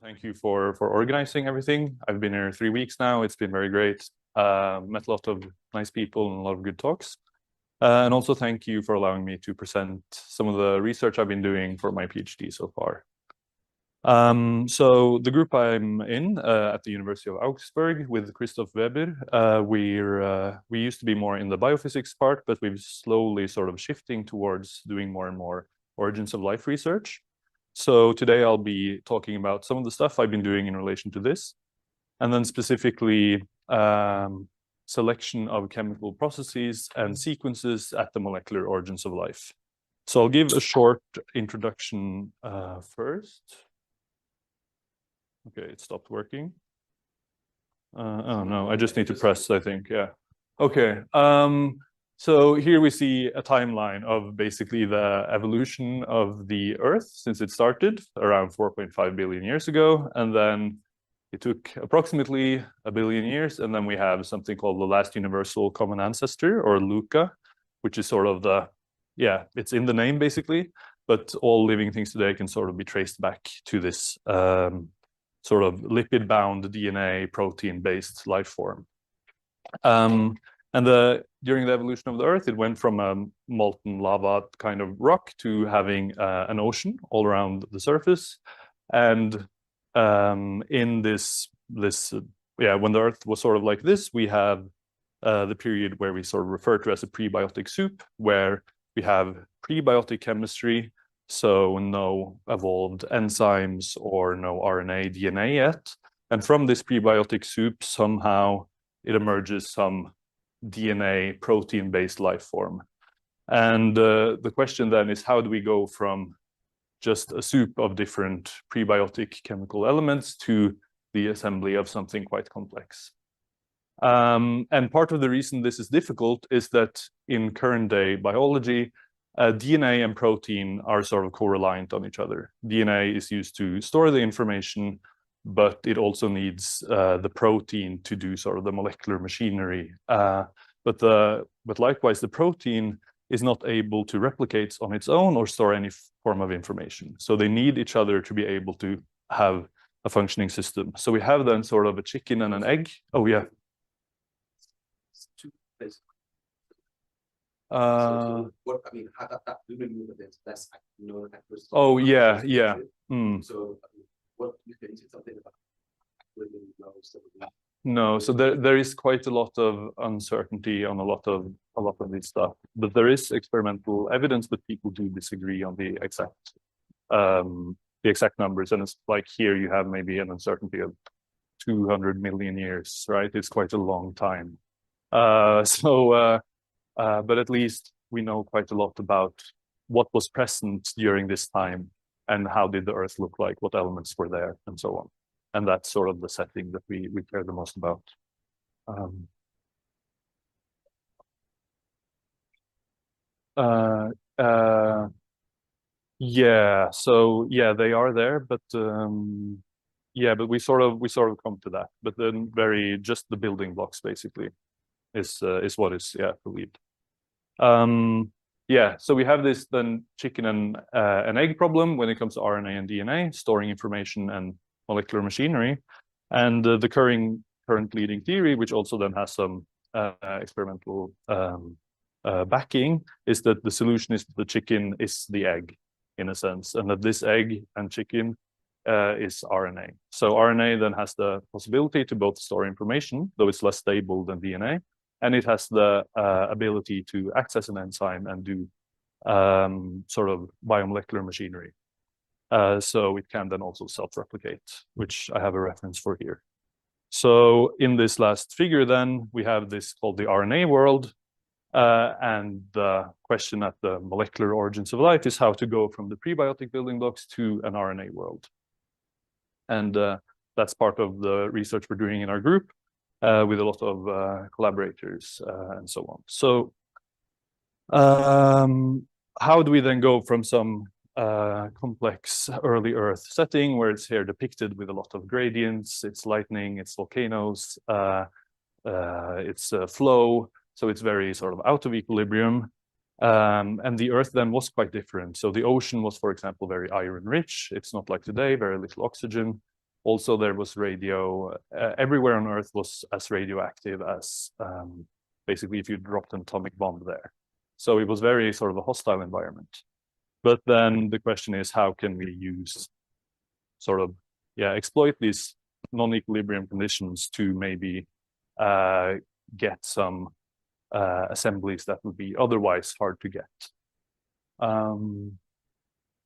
Thank you for organizing everything. I've been here 3 weeks now. It's been very great. Met a lot of nice people and a lot of good talks. And also thank you for allowing me to present some of the research I've been doing for my PhD so far. So the group I'm in at the University of Augsburg with Christoph Weber, we used to be more in the biophysics part, but we've slowly sort of shifting towards doing more and more origins of life research. So today I'll be talking about some of the stuff I've been doing in relation to this, and then specifically selection of chemical processes and sequences at the molecular origins of life. So I'll give a short introduction first. Okay, it stopped working. Oh no, I just need to press, I think, yeah. Okay, so here we see a timeline of basically the evolution of the Earth since it started around 4.5 billion years ago. And then it took approximately 1 billion years. And then we have something called the last universal common ancestor, or LUCA, which is sort of the, yeah, it's in the name basically, but all living things today can sort of be traced back to this sort of lipid-bound DNA protein-based life form. And during the evolution of the Earth, it went from a molten lava kind of rock to having an ocean all around the surface. And in this, when the Earth was sort of like this, we have the period where we sort of refer to as a prebiotic soup, where we have prebiotic chemistry, so no evolved enzymes or no RNA, DNA yet. And from this prebiotic soup, somehow it emerges some DNA protein-based life form. And the question then is, how do we go from just a soup of different prebiotic chemical elements to the assembly of something quite complex? And part of the reason this is difficult is that in current day biology, DNA and protein are sort of co-reliant on each other. DNA is used to store the information, but it also needs the protein to do sort of the molecular machinery. But likewise, the protein is not able to replicate on its own or store any form of information. So they need each other to be able to have a functioning system. So we have then sort of a chicken and an egg. Oh, yeah. So what I mean, how that remove that's known accuracy. Oh yeah, yeah. So what you can say something about no, so there is quite a lot of uncertainty on a lot of this stuff, but there is experimental evidence, but people do disagree on the exact numbers, and it's like here you have maybe an uncertainty of 200 million years, right? It's quite a long time. But at least we know quite a lot about what was present during this time and how did the Earth look like, what elements were there, and so on. And that's sort of the setting that we care the most about. Yeah, so yeah, they are there, but yeah, but we sort of come to that. But then just the building blocks basically is what is believed. Yeah, so we have this then chicken and an egg problem when it comes to RNA and DNA, storing information and molecular machinery. And the current leading theory, which also then has some experimental backing, is that the solution is the chicken is the egg, in a sense, and that this egg and chicken is RNA. So RNA then has the possibility to both store information, though it's less stable than DNA, and it has the ability to access an enzyme and do sort of biomolecular machinery. So it can then also self-replicate, which I have a reference for here. So in this last figure then, we have this called the RNA world. And the question at the molecular origins of life is how to go from the prebiotic building blocks to an RNA world. And that's part of the research we're doing in our group with a lot of collaborators and so on. So how do we then go from some complex early Earth setting where it's here depicted with a lot of gradients, it's lightning, it's volcanoes, it's flow, so it's very sort of out of equilibrium. And the Earth then was quite different. So the ocean was, for example, very iron rich. It's not like today, very little oxygen. Also, there was radio, everywhere on Earth was as radioactive as basically if you dropped an atomic bomb there. So it was very sort of a hostile environment. But then the question is, how can we use sort of, exploit these non-equilibrium conditions to maybe get some assemblies that would be otherwise hard to get.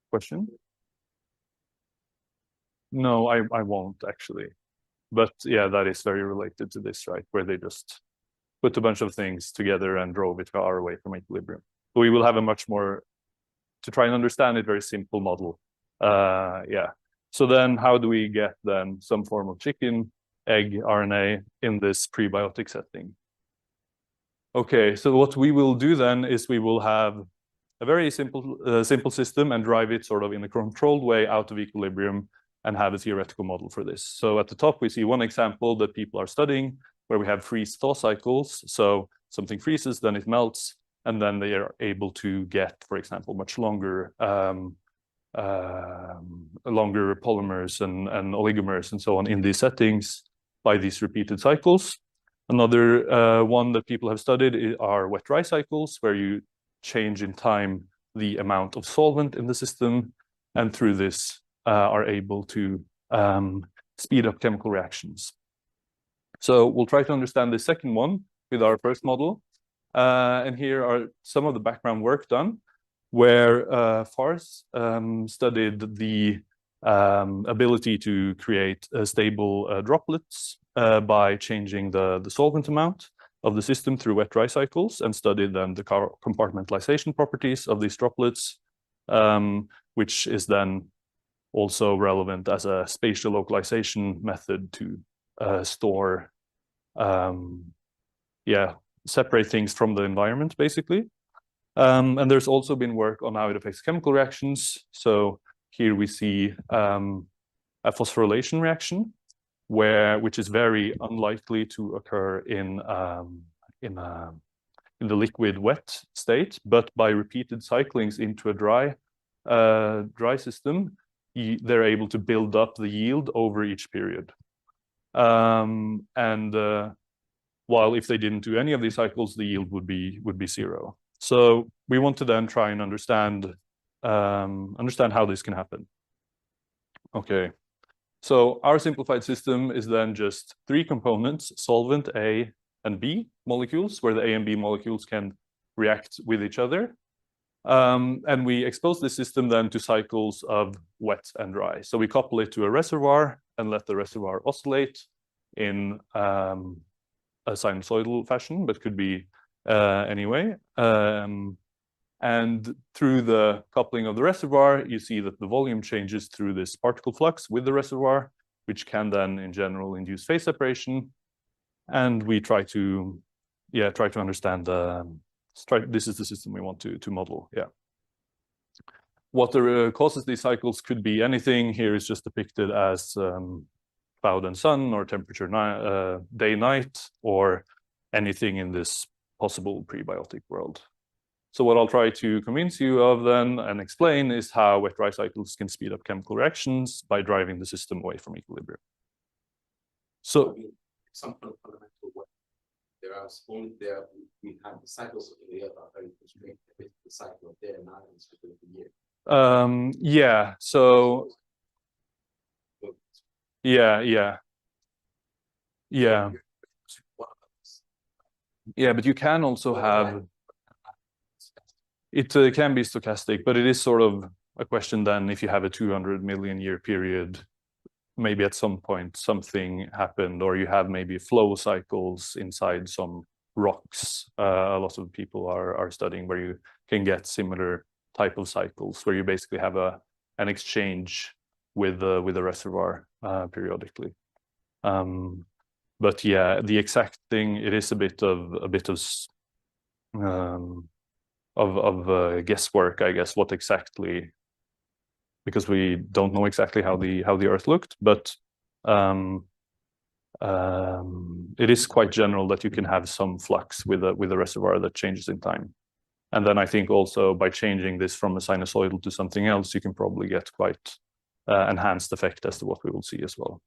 Question? No, I won't actually. But yeah, that is very related to this, right? Where they just put a bunch of things together and drove it far away from equilibrium. But we will have a much more, to try and understand it, very simple model. So then how do we get then some form of chicken, egg, RNA in this prebiotic setting? Okay, so what we will do then is we will have a very simple system and drive it sort of in a controlled way out of equilibrium and have a theoretical model for this. So at the top, we see one example that people are studying where we have freeze-thaw cycles. So something freezes, then it melts, and then they are able to get, for example, much longer polymers and oligomers and so on in these settings by these repeated cycles. Another one that people have studied are wet dry cycles, where you change in time the amount of solvent in the system, and through this are able to speed up chemical reactions. So we'll try to understand the second one with our first model. And here are some of the background work done, where Fars studied the ability to create stable droplets by changing the solvent amount of the system through wet dry cycles, and studied then the compartmentalization properties of these droplets, which is then also relevant as a spatial localization method to store, separate things from the environment, basically. And there's also been work on how it affects chemical reactions. So here we see a phosphorylation reaction, which is very unlikely to occur in the liquid wet state, but by repeated cyclings into a dry system, they're able to build up the yield over each period. While if they didn't do any of these cycles, the yield would be zero. So we want to then try and understand how this can happen. Okay, so our simplified system is then just 3 components: solvent A and B molecules, where the A and B molecules can react with each other. And we expose this system then to cycles of wet and dry. So we couple it to a reservoir and let the reservoir oscillate in a sinusoidal fashion, but could be anyway. And through the coupling of the reservoir, you see that the volume changes through this particle flux with the reservoir, which can then in general induce phase separation. And we try to understand this is the system we want to model. What causes these cycles could be anything. Here is just depicted as cloud and sun, or temperature day night, or anything in this possible prebiotic world. So what I'll try to convince you of then and explain is how wet dry cycles can speed up chemical reactions by driving the system away from equilibrium. So some fundamental work. We have the cycles of the year are very constrained. The cycle of day and night is the year. But you can also have, it can be stochastic, but it is sort of a question then, if you have a 200 million year period, maybe at some point something happened, or you have maybe flow cycles inside some rocks. A lot of people are studying where you can get similar type of cycles, where you basically have an exchange with the reservoir periodically. But yeah, the exact thing, it is a bit of guesswork, I guess, what exactly, because we don't know exactly how the Earth looked, but it is quite general that you can have some flux with a reservoir that changes in time. And then I think also by changing this from a sinusoidal to something else, you can probably get quite enhanced effect as to what we will see as well.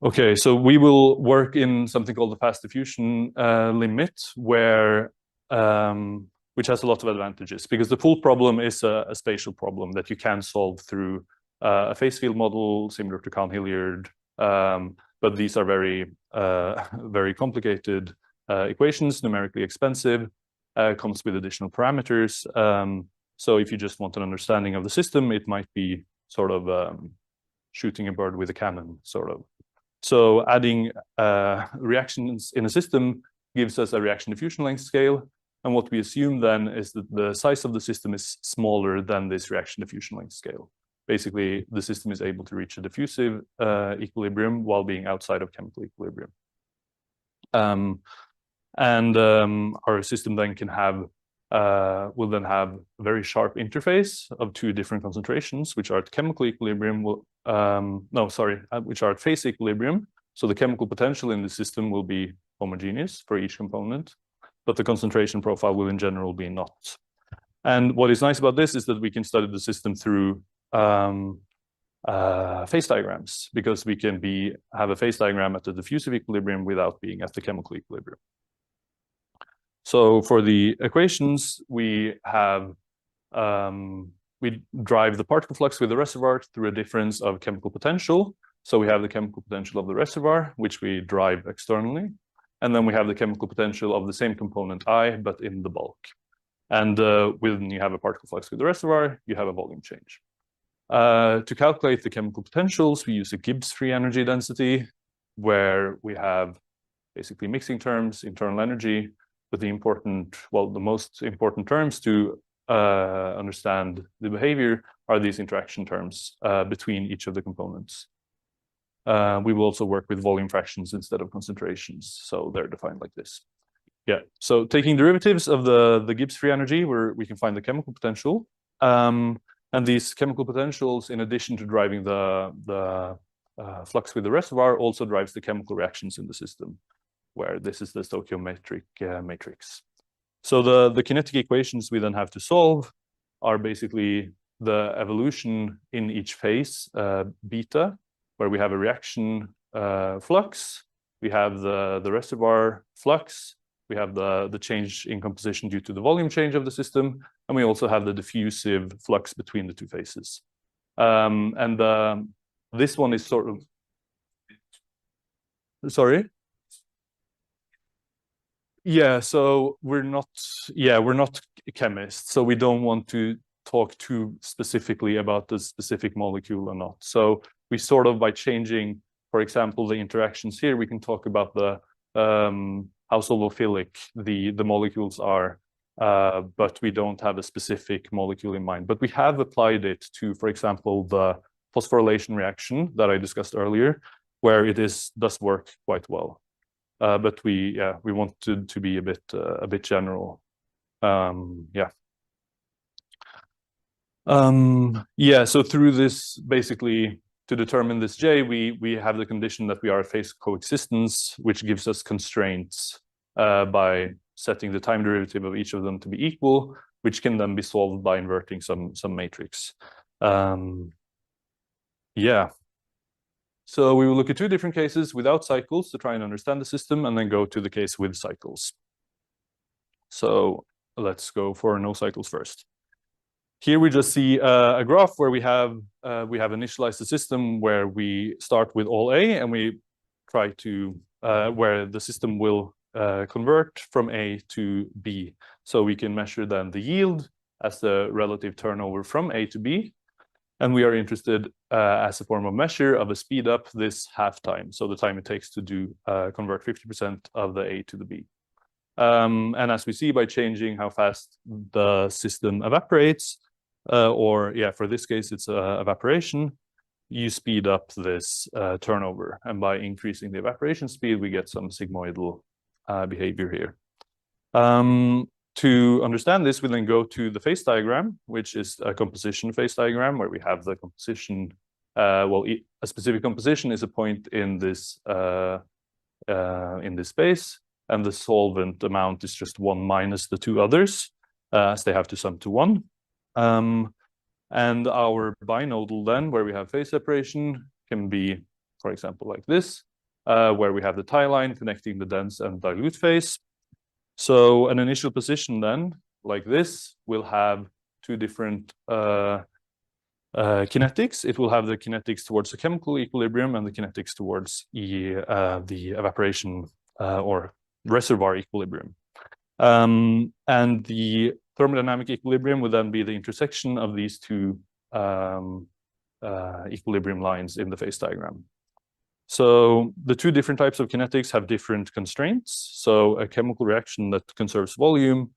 Okay, so we will work in something called the fast diffusion limit, where which has a lot of advantages, because the pool problem is a spatial problem that you can solve through a phase field model similar to Cahn-Hilliard, but these are very very complicated equations, numerically expensive, comes with additional parameters. So if you just want an understanding of the system, it might be sort of shooting a bird with a cannon, sort of. So adding reactions in a system gives us a reaction diffusion length scale. And what we assume then is that the size of the system is smaller than this reaction diffusion length scale. Basically, the system is able to reach a diffusive equilibrium while being outside of chemical equilibrium. Our system then can have will then have a very sharp interface of two different concentrations, which are at chemical equilibrium, which are at phase equilibrium. So the chemical potential in the system will be homogeneous for each component, but the concentration profile will in general be not. And what is nice about this is that we can study the system through phase diagrams, because we can have a phase diagram at the diffusive equilibrium without being at the chemical equilibrium. So for the equations, we have we drive the particle flux with the reservoir through a difference of chemical potential. So we have the chemical potential of the reservoir, which we drive externally, and then we have the chemical potential of the same component I, but in the bulk. And when you have a particle flux with the reservoir, you have a volume change. To calculate the chemical potentials, we use a Gibbs free energy density, where we have basically mixing terms, internal energy. But the most important terms to understand the behavior are these interaction terms between each of the components. We will also work with volume fractions instead of concentrations, so they're defined like this. Yeah, so taking derivatives of the Gibbs free energy, we can find the chemical potential. And these chemical potentials, in addition to driving the flux with the reservoir, also drives the chemical reactions in the system, where this is the stoichiometric matrix. So the kinetic equations we then have to solve are basically the evolution in each phase, beta, where we have a reaction flux, we have the reservoir flux, we have the change in composition due to the volume change of the system, and we also have the diffusive flux between the two phases. This one is sort of... Sorry? Yeah, so we're not chemists, so we don't want to talk too specifically about the specific molecule or not. So we sort of, by changing, for example, the interactions here, we can talk about the how solophilic the molecules are, but we don't have a specific molecule in mind. But we have applied it to, for example, the phosphorylation reaction that I discussed earlier, where it does work quite well. But we wanted to be a bit general. So through this, basically, to determine this J, we have the condition that we are at phase coexistence, which gives us constraints by setting the time derivative of each of them to be equal, which can then be solved by inverting some matrix. So we will look at two different cases without cycles to try and understand the system, and then go to the case with cycles. So let's go for no cycles first. Here we just see a graph where we have initialized the system where we start with all A, and we try to where the system will convert from A to B. So we can measure then the yield as the relative turnover from A to B. And we are interested as a form of measure of a speed up this half time. So the time it takes to convert 50% of the A to the B. And as we see, by changing how fast the system evaporates, for this case, it's evaporation, you speed up this turnover. And by increasing the evaporation speed, we get some sigmoidal behavior here. To understand this, we then go to the phase diagram, which is a composition phase diagram, where we have the composition. A specific composition is a point in this space, and the solvent amount is just 1 minus the two others, as they have to sum to 1. And our binodal then, where we have phase separation, can be, for example, like this, where we have the tie line connecting the dense and dilute phase. So an initial position then, like this, will have two different kinetics. It will have the kinetics towards the chemical equilibrium and the kinetics towards the evaporation or reservoir equilibrium. And the thermodynamic equilibrium would then be the intersection of these two equilibrium lines in the phase diagram. So the two different types of kinetics have different constraints. So a chemical reaction that conserves volume,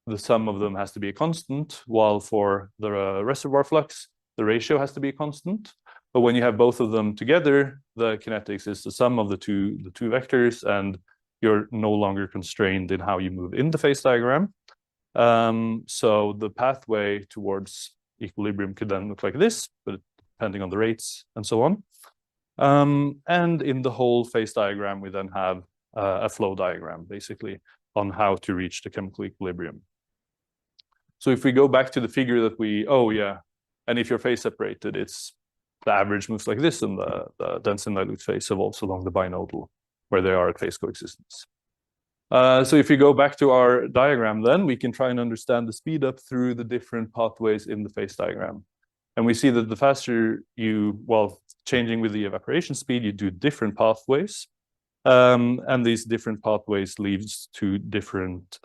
the sum of them has to be a constant, while for the reservoir flux, the ratio has to be a constant. But when you have both of them together, the kinetics is the sum of the two vectors, and you're no longer constrained in how you move in the phase diagram. So the pathway towards equilibrium could then look like this, but depending on the rates and so on. And in the whole phase diagram, we then have a flow diagram, basically, on how to reach the chemical equilibrium. So if we go back to the figure that and if you're phase separated, it's the average moves like this, and the dense and dilute phase evolves along the binodal, where they are at phase coexistence. So if we go back to our diagram, then we can try and understand the speed up through the different pathways in the phase diagram. And we see that the faster changing with the evaporation speed, you do different pathways. And these different pathways leads to different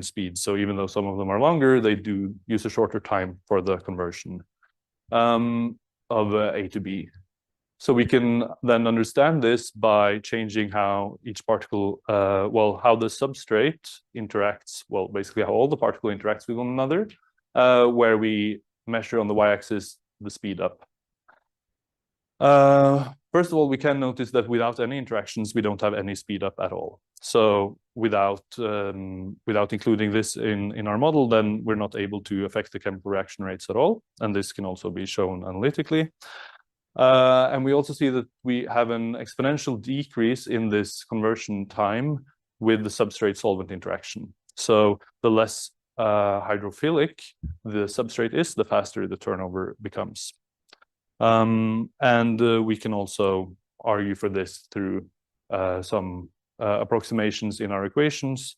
speeds. So even though some of them are longer, they do use a shorter time for the conversion of A to B. So we can then understand this by changing how each particle, how the substrate interacts, basically how all the particle interacts with one another, where we measure on the y-axis the speed up. First of all, we can notice that without any interactions, we don't have any speed up at all. So without including this in our model, then we're not able to affect the chemical reaction rates at all. And this can also be shown analytically. And we also see that we have an exponential decrease in this conversion time with the substrate solvent interaction. So the less hydrophilic the substrate is, the faster the turnover becomes. And we can also argue for this through some approximations in our equations,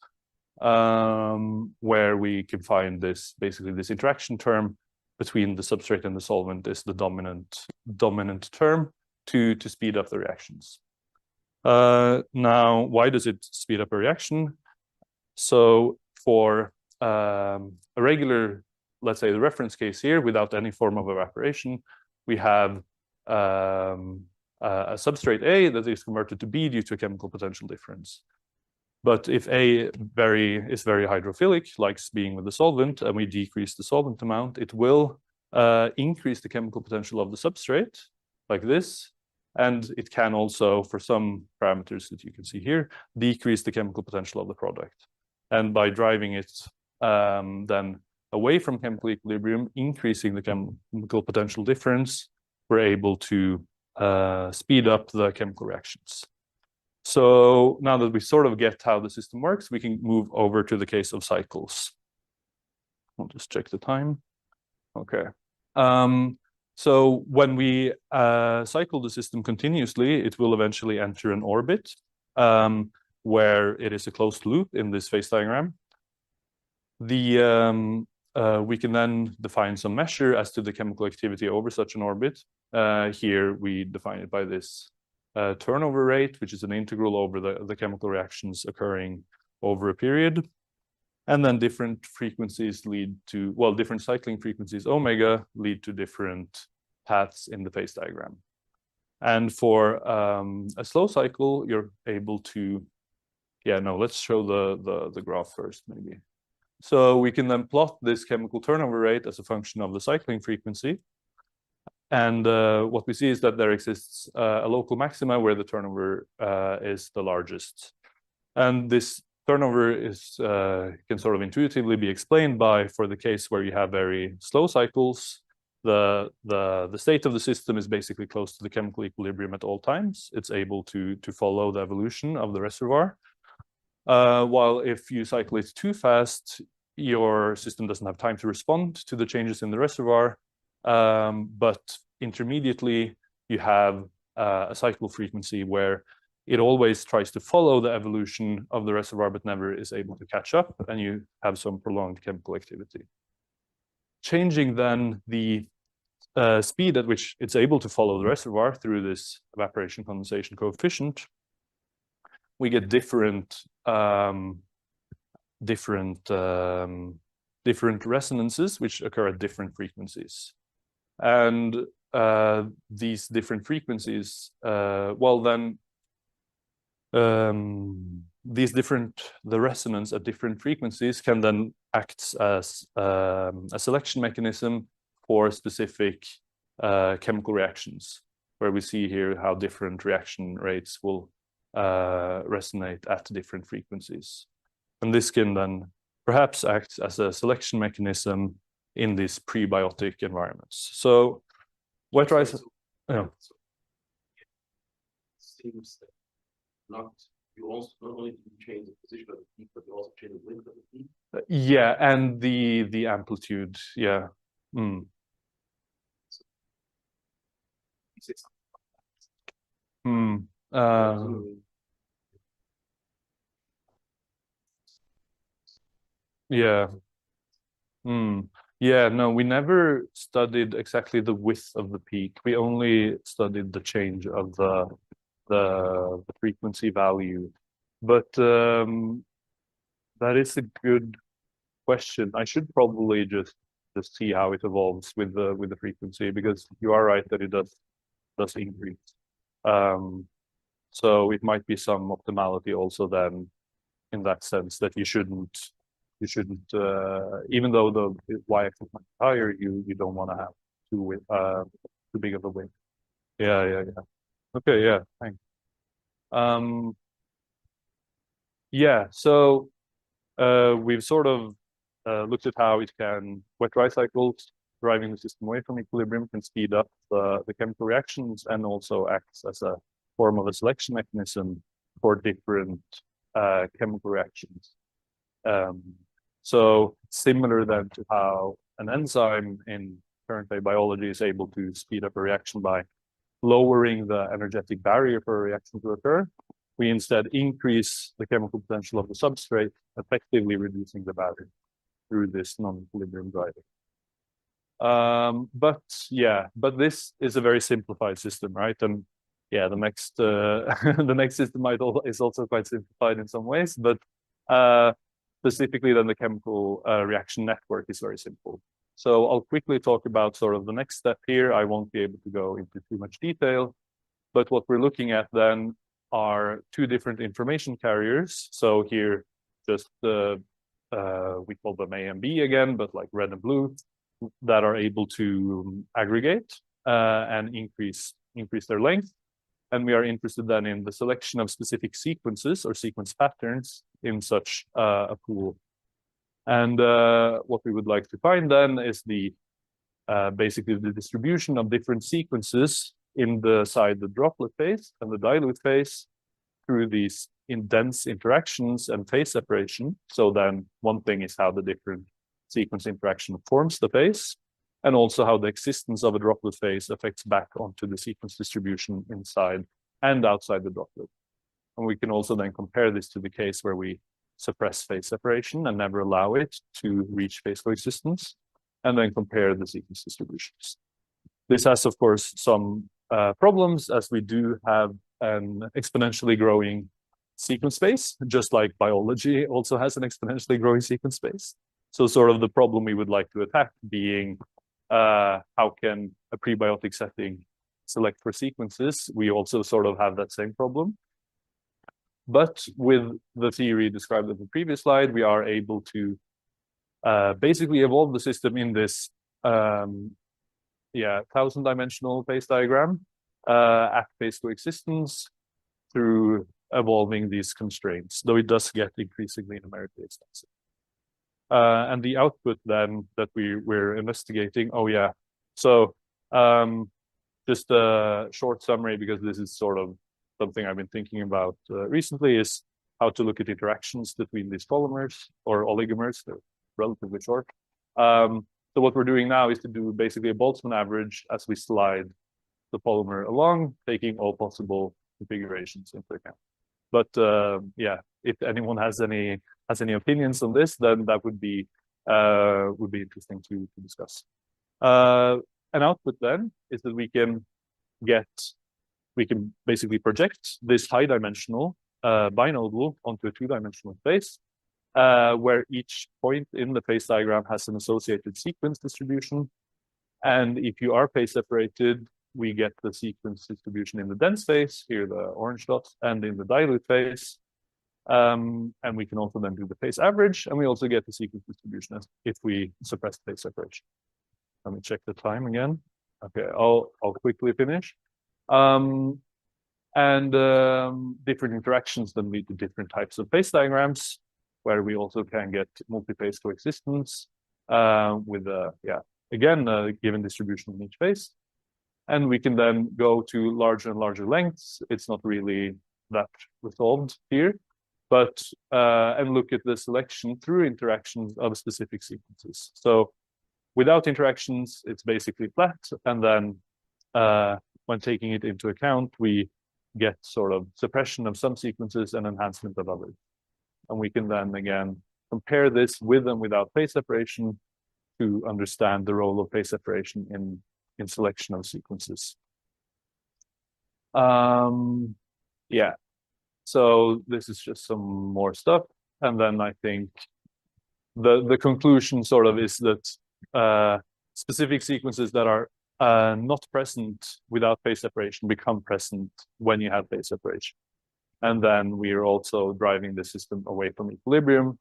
where we can find this interaction term between the substrate and the solvent is the dominant term to speed up the reactions. Now, why does it speed up a reaction? So for a regular, let's say the reference case here, without any form of evaporation, we have a substrate A that is converted to B due to a chemical potential difference. But if A is very hydrophilic, likes being with the solvent, and we decrease the solvent amount, it will increase the chemical potential of the substrate, like this. And it can also, for some parameters that you can see here, decrease the chemical potential of the product. And by driving it then away from chemical equilibrium, increasing the chemical potential difference, we're able to speed up the chemical reactions. So now that we sort of get how the system works, we can move over to the case of cycles. I'll just check the time. Okay. So when we cycle the system continuously, it will eventually enter an orbit where it is a closed loop in this phase diagram. We can then define some measure as to the chemical activity over such an orbit. Here we define it by this turnover rate, which is an integral over the chemical reactions occurring over a period. And then different frequencies lead to, different cycling frequencies, omega, lead to different paths in the phase diagram. And for a slow cycle, you're able to, let's show the graph first, maybe. So we can then plot this chemical turnover rate as a function of the cycling frequency. And what we see is that there exists a local maxima where the turnover is the largest. And this turnover is can sort of intuitively be explained by, for the case where you have very slow cycles, the state of the system is basically close to the chemical equilibrium at all times. It's able to follow the evolution of the reservoir. While if you cycle it too fast, your system doesn't have time to respond to the changes in the reservoir, But intermediately, you have a cycle frequency where it always tries to follow the evolution of the reservoir, but never is able to catch up, and you have some prolonged chemical activity. Changing then the speed at which it's able to follow the reservoir through this evaporation condensation coefficient, we get different resonances which occur at different frequencies. And these different frequencies, the resonance at different frequencies can then act as a selection mechanism for specific chemical reactions, where we see here how different reaction rates will resonate at different frequencies. And this can then perhaps act as a selection mechanism in these prebiotic environments. So wet rice, yeah. Seems that you also not only change the position of the peak, but you also change the length of the peak. Yeah, and the amplitude, yeah. Mm. Yeah. Yeah, no, we never studied exactly the width of the peak. We only studied the change of the frequency value. But that is a good question. I should probably just see how it evolves with the frequency, because you are right that it does increase. So it might be some optimality also then, in that sense, that you shouldn't even though the y-axis might be higher, you don't want to have too big of a wing. Yeah. Okay, yeah, thanks. Yeah, so we've sort of looked at how it can, wet dry cycles driving the system away from equilibrium can speed up the chemical reactions, and also acts as a form of a selection mechanism for different chemical reactions. So similar then to how an enzyme in current day biology is able to speed up a reaction by lowering the energetic barrier for a reaction to occur, we instead increase the chemical potential of the substrate, effectively reducing the barrier through this non-equilibrium driving. But this is a very simplified system, right? And yeah, the next the next system is also quite simplified in some ways, but specifically then the chemical reaction network is very simple. So I'll quickly talk about sort of the next step here. I won't be able to go into too much detail, but what we're looking at then are two different information carriers. So here, just we call them A and B again, but like red and blue, that are able to aggregate and increase their length. And we are interested then in the selection of specific sequences or sequence patterns in such a pool. And what we would like to find then is basically the distribution of different sequences in the droplet phase and the dilute phase through these dense interactions and phase separation. So then one thing is how the different sequence interaction forms the phase, and also how the existence of a droplet phase affects back onto the sequence distribution inside and outside the droplet. And we can also then compare this to the case where we suppress phase separation and never allow it to reach phase coexistence, and then compare the sequence distributions. This has, of course, some problems, as we do have an exponentially growing sequence space, just like biology also has an exponentially growing sequence space. So sort of the problem we would like to attack being, how can a prebiotic setting select for sequences? We also sort of have that same problem. But with the theory described in the previous slide, we are able to basically evolve the system in this 1000-dimensional phase diagram at phase coexistence through evolving these constraints, though it does get increasingly numerically extensive. And the output then that we're investigating, so just a short summary, because this is sort of something I've been thinking about recently, is how to look at interactions between these polymers or oligomers. They're relatively short. So what we're doing now is to do basically a Boltzmann average as we slide the polymer along, taking all possible configurations into account. But yeah, if anyone has any opinions on this, then that would be interesting to discuss. An output then is that we can basically project this high dimensional binodal onto a two-dimensional space, where each point in the phase diagram has an associated sequence distribution. And if you are phase separated, we get the sequence distribution in the dense phase, here the orange dots, and in the dilute phase. And we can also then do the phase average, and we also get the sequence distribution if we suppress phase separation. Let me check the time again. Okay, I'll quickly finish. Different interactions then lead to different types of phase diagrams, where we also can get multi-phase coexistence with again a given distribution in each phase. And we can then go to larger and larger lengths. It's not really that resolved here, but and look at the selection through interactions of specific sequences. So without interactions, it's basically flat, and then when taking it into account, we get sort of suppression of some sequences and enhancement of others. And we can then again compare this with and without phase separation to understand the role of phase separation in selection of sequences. Yeah, so this is just some more stuff. And then I think the conclusion sort of is that specific sequences that are not present without phase separation become present when you have phase separation. And then we are also driving the system away from equilibrium.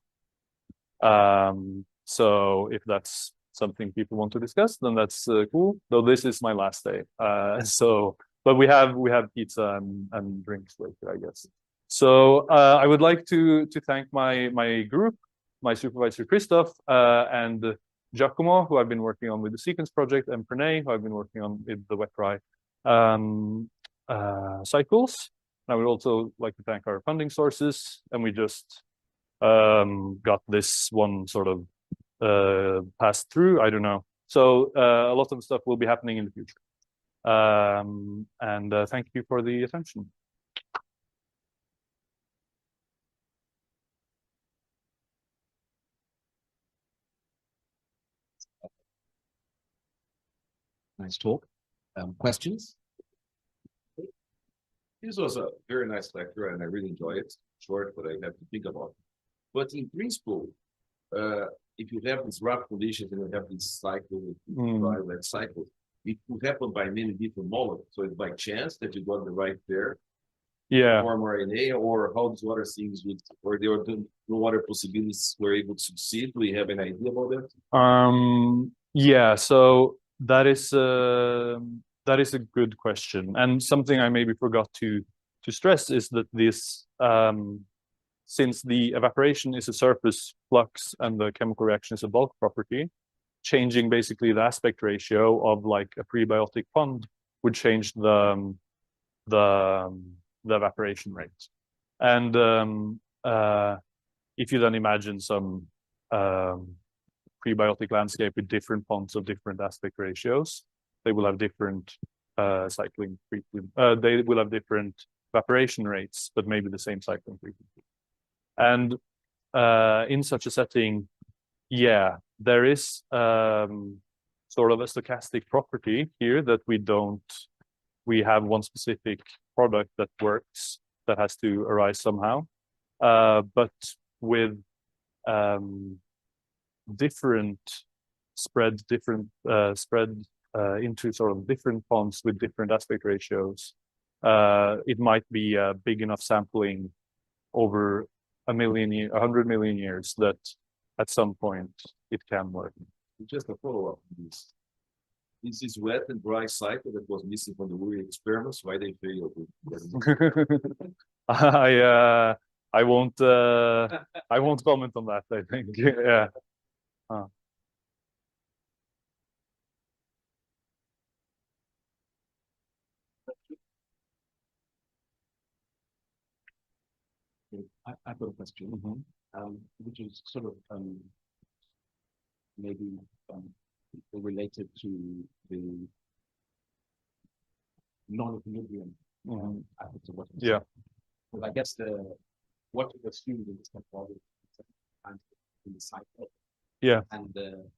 So if that's something people want to discuss, then that's cool. Though this is my last day. But we have pizza and drinks later, I guess. So I would like to thank my group, my supervisor Christoph, and Giacomo, who I've been working on with the sequence project, and Pranay, who I've been working on with the wet-dry cycles. I would also like to thank our funding sources, and we just got this one sort of passed through. I don't know. So a lot of stuff will be happening in the future. Thank you for the attention. Nice talk. Questions? This was a very nice lecture, and I really enjoy it. Short, but I have to think about it. But in principle, if you have these rough conditions and you have this cycle, that cycle, it could happen by many different molecules. So it's by chance that you got the right pair, form RNA, or how these other things would, or there are no other possibilities were able to succeed. Do you have an idea about that? Yeah, so that is a good question, and something I maybe forgot to stress is that this since the evaporation is a surface flux and the chemical reaction is a bulk property, changing basically the aspect ratio of like a prebiotic pond would change the evaporation rate. And if you then imagine some prebiotic landscape with different ponds of different aspect ratios, they will have different cycling frequency. They will have different evaporation rates, but maybe the same cycling frequency. And in such a setting, yeah, there is sort of a stochastic property here that we have one specific product that works, that has to arise somehow. But with different spread into sort of different ponds with different aspect ratios, it might be a big enough sampling over 100 million years that at some point it can work. Just a follow-up on this. This is wet and dry cycle that was missing from the Uri experiments. Why they failed? I won't comment on that, I think. Yeah. I've got a question, which is sort of maybe related to the non-equilibrium aspects of what you Yeah. said. Well, I guess what you assumed in this methodology in the cycle. Yeah. And the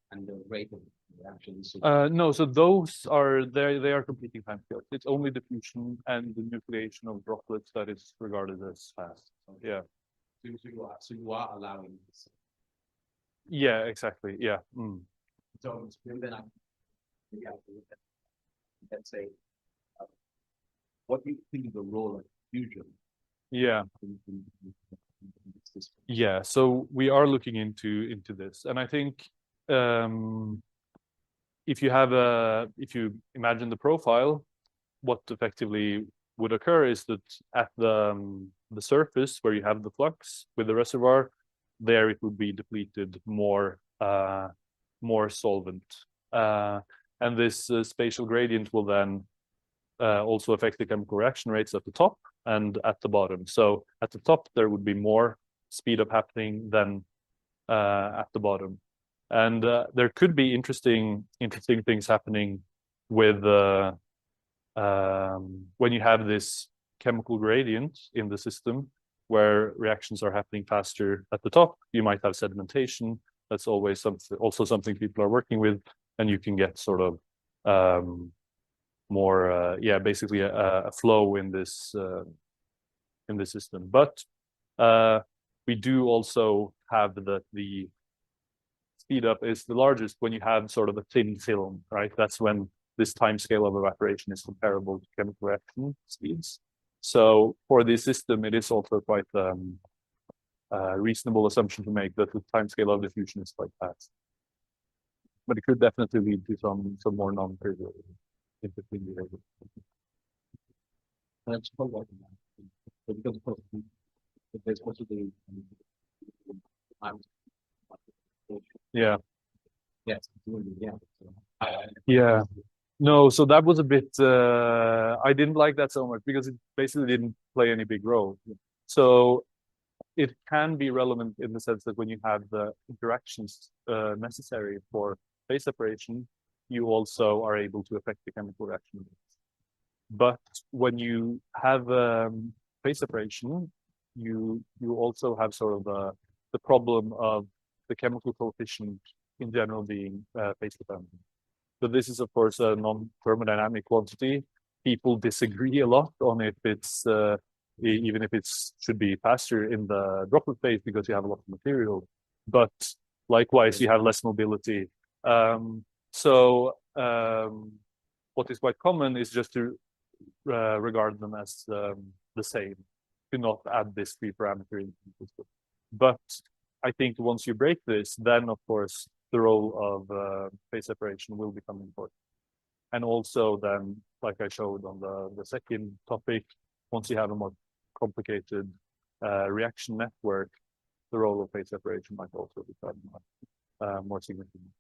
rate of reaction. So No, so those are they are competing timescales. It's only diffusion and the nucleation of droplets that is regarded as fast. So, yeah. So you are allowing this. Yeah, exactly. Yeah. So then let's say, what do you think the role of fusion? Yeah. In this system? Yeah. So we are looking into this, and I think if you imagine the profile, what effectively would occur is that at the surface where you have the flux with the reservoir, there it would be depleted more solvent, and this spatial gradient will then also affect the chemical reaction rates at the top and at the bottom. So at the top there would be more speed up happening than at the bottom, and there could be interesting things happening with when you have this chemical gradient in the system where reactions are happening faster at the top. You might have sedimentation. That's always something people are working with, and you can get sort of more basically a flow in this system. But we do also have that the speed up is the largest when you have sort of a thin film, right? That's when this time scale of evaporation is comparable to chemical reaction speeds. So for this system, it is also quite a reasonable assumption to make that the time scale of diffusion is quite fast. But it could definitely lead to some more non-trivial interesting behavior. Let's follow up on that. Because there's also the Yeah. yes, Yeah. No, so that was a bit I didn't like that so much because it basically didn't play any big role. So it can be relevant in the sense that when you have the interactions necessary for phase separation, you also are able to affect the chemical reaction. But when you have phase separation, you also have sort of the problem of the chemical coefficient in general being phase dependent. So this is, of course, a non-thermodynamic quantity. People disagree a lot on if it's even if it should be faster in the droplet phase because you have a lot of material. But likewise, you have less mobility. What is quite common is just to regard them as the same. Do not add this free parameter in the system. But I think once you break this, then of course the role of phase separation will become important. And also then, like I showed on the second topic, once you have a more complicated reaction network, the role of phase separation might also become more significant.